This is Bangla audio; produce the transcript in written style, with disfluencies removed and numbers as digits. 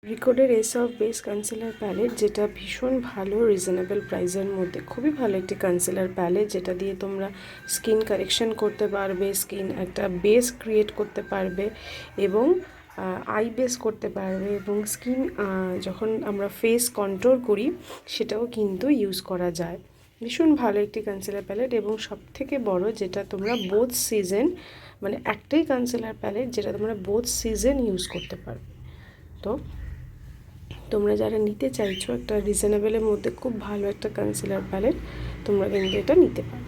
রিকোডের ace of base concealer palette, যেটা ভীষণ ভালো রিজনেবল প্রাইসের মধ্যে খুবই ভালো একটি কনসিলার প্যালেট, যেটা দিয়ে তোমরা স্কিন কারেকশন করতে পারবে, স্কিন একটা বেস ক্রিয়েট করতে পারবে এবং আই বেস করতে পারবে, এবং স্কিন যখন আমরা ফেস কন্ট্রোল করি সেটাও কিন্তু ইউজ করা যায়। ভীষণ ভালো একটি কনসিলার প্যালেট, এবং সবথেকে বড় যেটা তোমরা বোথ সিজন, মানে একটাই কনসিলার প্যালেট যেটা তোমরা বোথ সিজন ইউজ করতে পারবে। তো তোমরা যারা নিতে চাইছো একটা রিজনেবলের মধ্যে খুব ভালো একটা কনসিলার প্যালেট, তোমরা কিন্তু এটা নিতে পারো।